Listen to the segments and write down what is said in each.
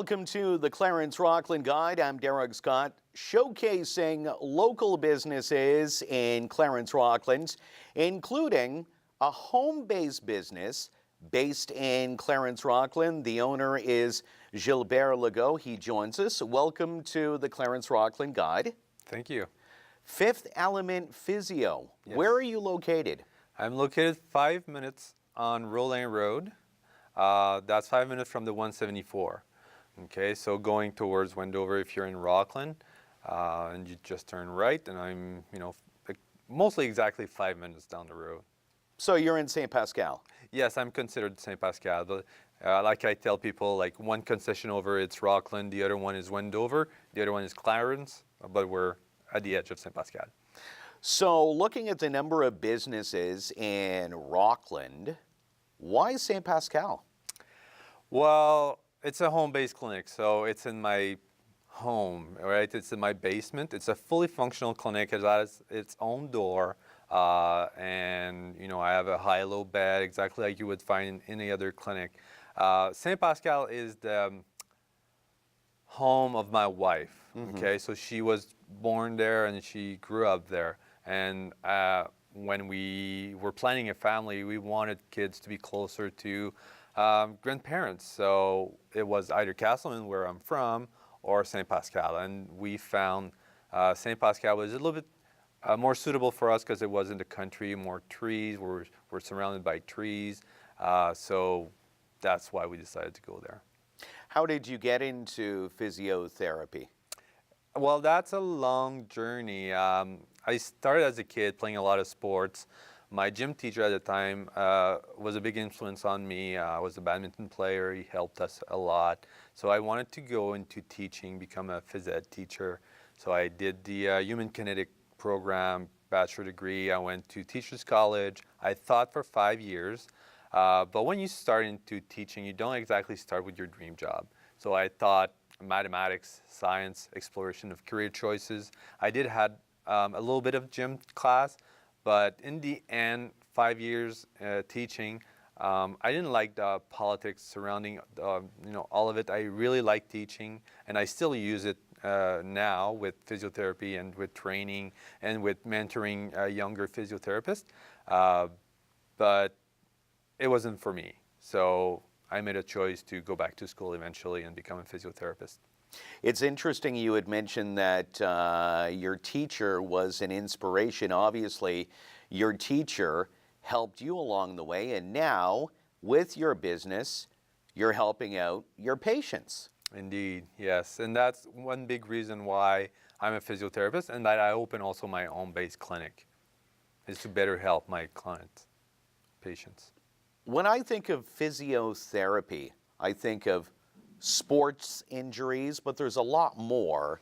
Welcome to the Clarence-Rockland Guide. I'm Derrick Scott, showcasing local businesses in Clarence-Rockland, including a home-based business based in Clarence-Rockland. The owner is Gilbert Legault. He joins us. Welcome to the Clarence-Rockland Guide. Thank you. Fifth Element Physio. Yes. Where are you located? I'm located 5 minutes on Roland Road. That's 5 minutes from the 174. Okay, so going towards Wendover if you're in Rockland, and you just turn right, and I'm, mostly exactly 5 minutes down the road. So you're in Saint-Pascal? Yes, I'm considered Saint-Pascal, but like I tell people, like one concession over, it's Rockland, the other one is Wendover, the other one is Clarence, but we're at the edge of Saint-Pascal. So looking at the number of businesses in Rockland, why Saint-Pascal? Well, it's a home-based clinic, so it's in my home, right? It's in my basement. It's a fully functional clinic. It has its own door, and I have a high-low bed, exactly like you would find in any other clinic. Saint-Pascal is the home of my wife. Okay, so she was born there and she grew up there. And when we were planning a family, we wanted kids to be closer to grandparents. So it was either Castleman, where I'm from, or Saint-Pascal. And we found Saint-Pascal was a little bit more suitable for us because it was in the country, more trees. We're surrounded by trees. So that's why we decided to go there. How did you get into physiotherapy? Well, that's a long journey. I started as a kid playing a lot of sports. My gym teacher at the time was a big influence on me. I was a badminton player. He helped us a lot. So I wanted to go into teaching, become a phys ed teacher. So I did the human kinetic program, bachelor degree. I went to teachers college. I taught for 5 years. But when you start into teaching, you don't exactly start with your dream job. So I taught mathematics, science, exploration of career choices. I did have a little bit of gym class, but in the end, 5 years teaching, I didn't like the politics surrounding all of it. I really like teaching, and I still use it now with physiotherapy and with training and with mentoring younger physiotherapists. But it wasn't for me. So I made a choice to go back to school eventually and become a physiotherapist. It's interesting you had mentioned that your teacher was an inspiration. Obviously, your teacher helped you along the way, and now with your business, you're helping out your patients. Indeed, yes. And that's one big reason why I'm a physiotherapist and that I open also my own base clinic, is to better help my clients, patients. When I think of physiotherapy, I think of sports injuries, but there's a lot more.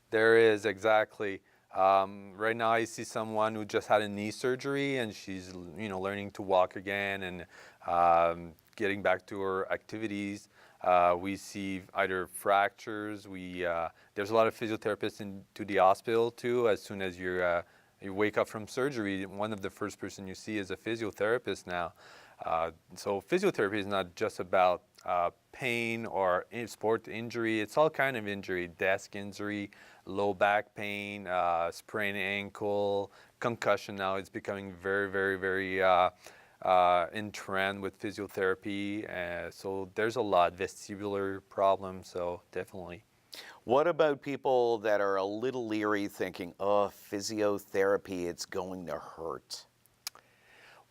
There is, exactly. Right now I see someone who just had a knee surgery and she's learning to walk again and getting back to her activities. We see either fractures. There's a lot of physiotherapists into the hospital too. As soon as you wake up from surgery, one of the first person you see is a physiotherapist now. So physiotherapy is not just about pain or sport injury. It's all kind of injury: desk injury, low back pain, sprained ankle, concussion. Now it's becoming very, very, very in trend with physiotherapy. So there's a lot, vestibular problems. So definitely. What about people that are a little leery, thinking, "Oh, physiotherapy, it's going to hurt"?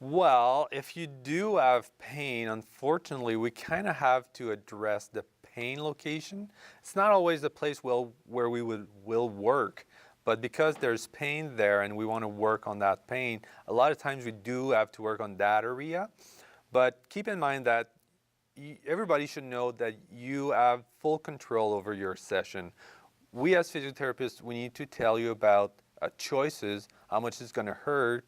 Well, if you do have pain, unfortunately, we kind of have to address the pain location. It's not always the place where we will work, but because there's pain there and we want to work on that pain, a lot of times we do have to work on that area. But keep in mind that everybody should know that you have full control over your session. We as physiotherapists, we need to tell you about choices, how much it's going to hurt,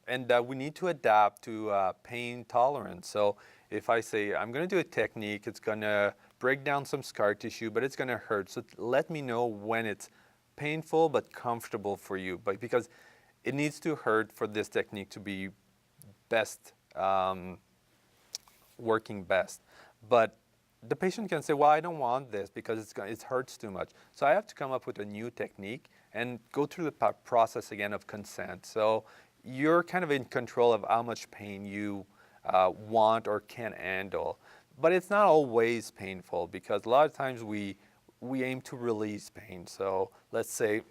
and that we need to adapt to pain tolerance. So if I say, I'm going to do a technique, it's going to break down some scar tissue, but it's going to hurt. So let me know when it's painful but comfortable for you. But because it needs to hurt for this technique to be best, working best. But the patient can say, well, I don't want this because it hurts too much. So I have to come up with a new technique and go through the process again of consent. So you're kind of in control of how much pain you want or can handle. But it's not always painful because a lot of times we aim to release pain. So let's say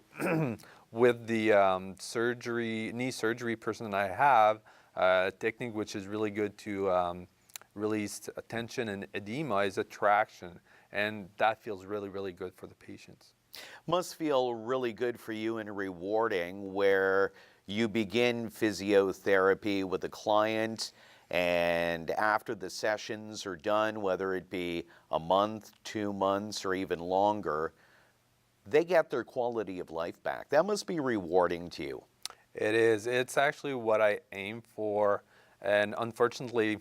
with the knee surgery person I have, a technique which is really good to release tension and edema is a traction, and that feels really, really good for the patients. Must feel really good for you and rewarding where you begin physiotherapy with a client, and after the sessions are done, whether it be a month, 2 months, or even longer, they get their quality of life back. That must be rewarding to you. It is. It's actually what I aim for, and unfortunately,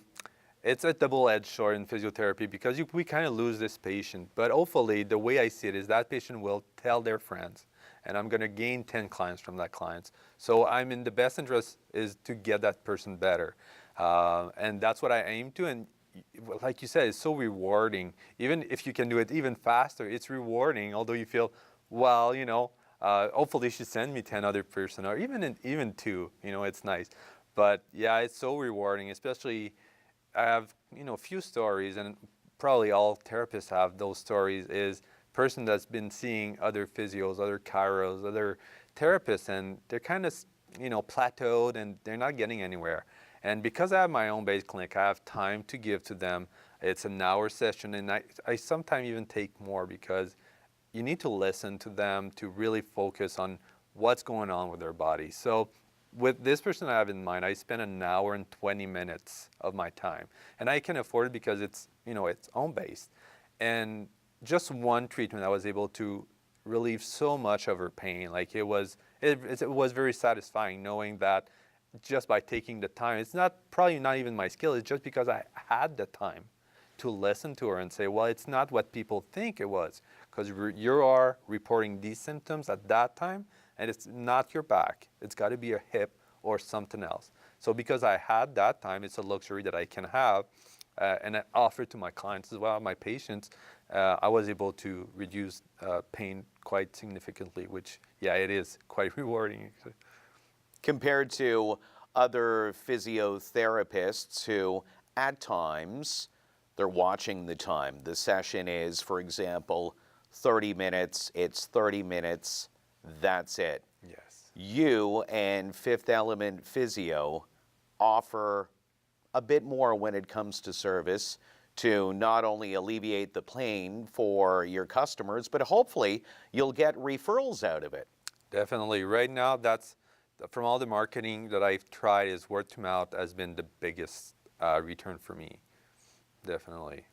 it's a double-edged sword in physiotherapy because we kind of lose this patient. But hopefully, the way I see it is that patient will tell their friends, and I'm going to gain 10 clients from that client. So I'm in the best interest is to get that person better. And that's what I aim to. And like you said, it's so rewarding. Even if you can do it even faster, it's rewarding, although you feel, well, hopefully she should send me 10 other person or even 2, it's nice. But yeah, it's so rewarding, especially I have, a few stories, and probably all therapists have those stories, is person that's been seeing other physios, other chiros, other therapists, and they're kind of, plateaued and they're not getting anywhere. And because I have my own base clinic, I have time to give to them. It's an hour session, and I sometimes even take more because you need to listen to them to really focus on what's going on with their body. So with this person I have in mind, I spend an hour and 20 minutes of my time. And I can afford it because it's, it's home-based. And just one treatment, I was able to relieve so much of her pain. Like it was very satisfying knowing that just by taking the time, it's probably not even my skill, it's just because I had the time to listen to her and say, well, it's not what people think it was, because you are reporting these symptoms at that time, and it's not your back. It's got to be your hip or something else. So because I had that time, it's a luxury that I can have, and I offer to my clients as well, my patients. I was able to reduce pain quite significantly, which, yeah, it is quite rewarding. Compared to other physiotherapists who, at times, they're watching the time. The session is, for example, 30 minutes. It's 30 minutes. That's it. Yes. You and Fifth Element Physio offer a bit more when it comes to service to not only alleviate the pain for your customers, but hopefully you'll get referrals out of it. Definitely. Right now, that's from all the marketing that I've tried, is word of mouth has been the biggest return for me. Definitely.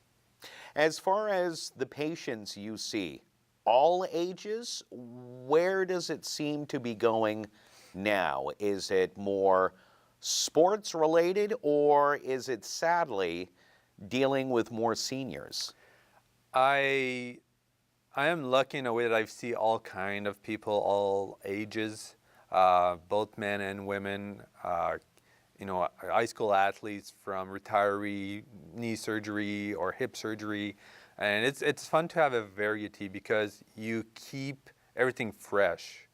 As far as the patients you see, all ages, where does it seem to be going now? Is it more sports related, or is it sadly dealing with more seniors? I am lucky in a way that I see all kind of people, all ages, both men and women. High school athletes from retiree knee surgery or hip surgery, and it's fun to have a variety because you keep everything fresh.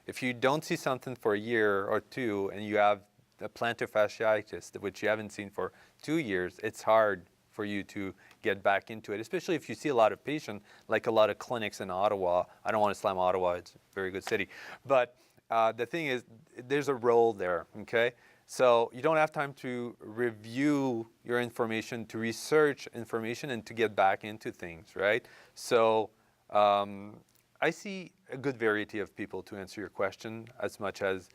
If you don't see something for a year or two and you have a plantar fasciitis, which you haven't seen for 2 years, it's hard for you to get back into it, especially if you see a lot of patients, like a lot of clinics in Ottawa. I don't want to slam Ottawa, it's a very good city. But the thing is, there's a role there, okay? So you don't have time to review your information, to research information, and to get back into things, right? So I see a good variety of people, to answer your question, as much as,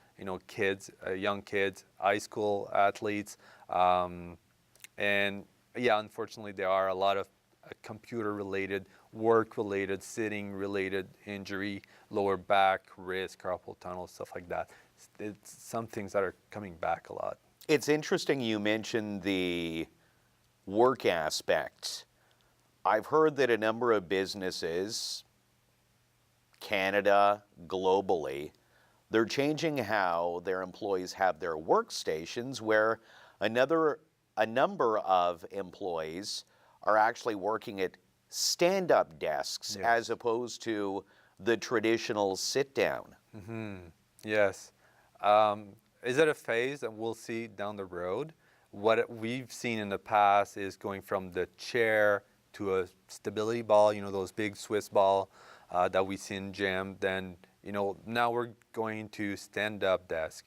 kids, young kids, high school athletes, and yeah, unfortunately, there are a lot of computer-related, work-related, sitting-related injury, lower back, wrist, carpal tunnel, stuff like that. It's some things that are coming back a lot. It's interesting you mentioned the work aspect. I've heard that a number of businesses, Canada, globally, they're changing how their employees have their workstations, where a number of employees are actually working at stand-up desks Yes. as opposed to the traditional sit-down. Yes. Is it a phase that we'll see down the road? What we've seen in the past is going from the chair to a stability ball, those big Swiss ball that we see in gym. Then, now we're going to stand-up desk.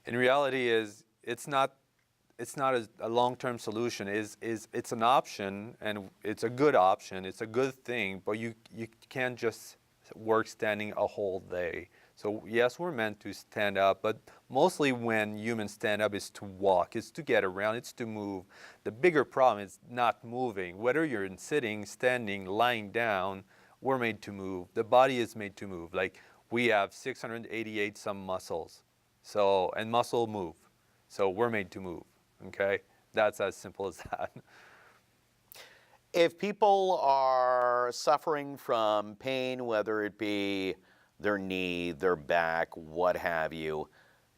In reality, it's not a long-term solution. It's an option, and it's a good option. It's a good thing, but you can't just work standing a whole day. So yes, we're meant to stand up, but mostly when humans stand up is to walk, it's to get around, it's to move. The bigger problem is not moving. Whether you're in sitting, standing, lying down, we're made to move. The body is made to move. Like we have 688 some muscles, and muscle move. So we're made to move. Okay, that's as simple as that. If people are suffering from pain, whether it be their knee, their back, what have you,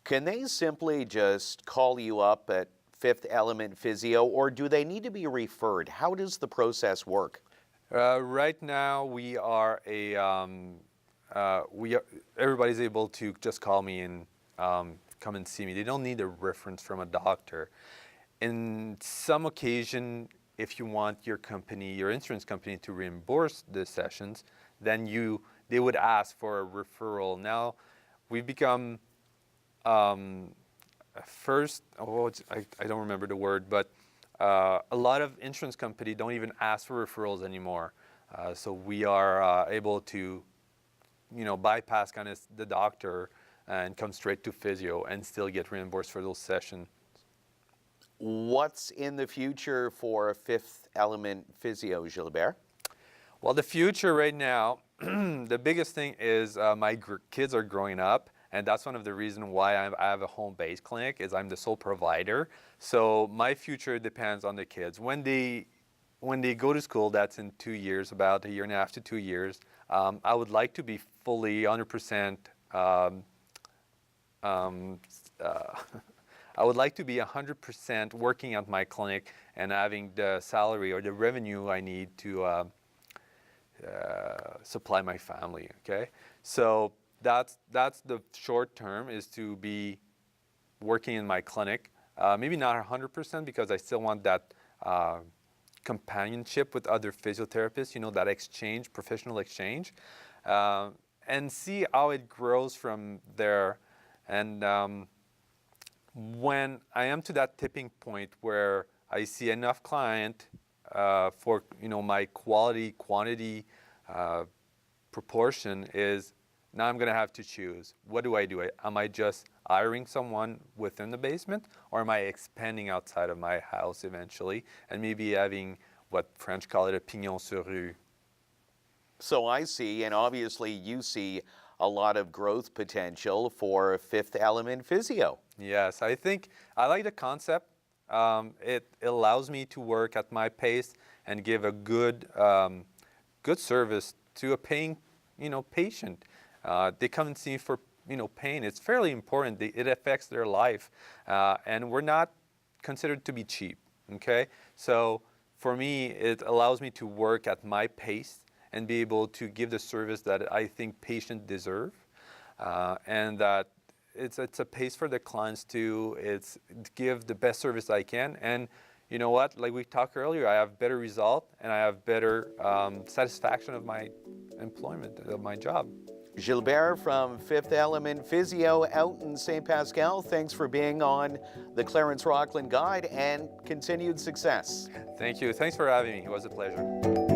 can they simply just call you up at Fifth Element Physio, or do they need to be referred? How does the process work? Right now, everybody's able to just call me and come and see me. They don't need a reference from a doctor. In some occasion, if you want your insurance company to reimburse the sessions, then they would ask for a referral. Now, we've become I don't remember the word, but a lot of insurance companies don't even ask for referrals anymore. So we are able to, bypass kind of the doctor and come straight to physio and still get reimbursed for those sessions. What's in the future for Fifth Element Physio, Gilbert? Well, the future right now, the biggest thing is my kids are growing up, and that's one of the reasons why I have a home-based clinic, is I'm the sole provider. So my future depends on the kids. When they go to school, that's in 2 years, about a year and a half to 2 years, I would like to be fully 100%, I would like to be 100% working at my clinic and having the salary or the revenue I need to supply my family. Okay, so that's the short term, is to be working in my clinic. Maybe not 100% because I still want that companionship with other physiotherapists. That exchange, professional exchange, and see how it grows from there. And when I am to that tipping point where I see enough client for my quantity proportion, is now I'm going to have to choose. What do? Am I just hiring someone within the basement, or am I expanding outside of my house eventually and maybe having what French call it a pignon sur rue? So I see, and obviously you see, a lot of growth potential for Fifth Element Physio. Yes, I think I like the concept. It allows me to work at my pace and give a good service to a paying patient. They come and see me for pain. It's fairly important. It affects their life, and we're not considered to be cheap. Okay, so for me, it allows me to work at my pace and be able to give the service that I think patients deserve, and that it's a pace for the clients to give the best service I can. And you know what? Like we talked earlier, I have better result and I have better satisfaction of my employment, of my job. Gilbert from Fifth Element Physio out in St. Pascal, thanks for being on the Clarence-Rockland Guide, and continued success. Thank you. Thanks for having me. It was a pleasure.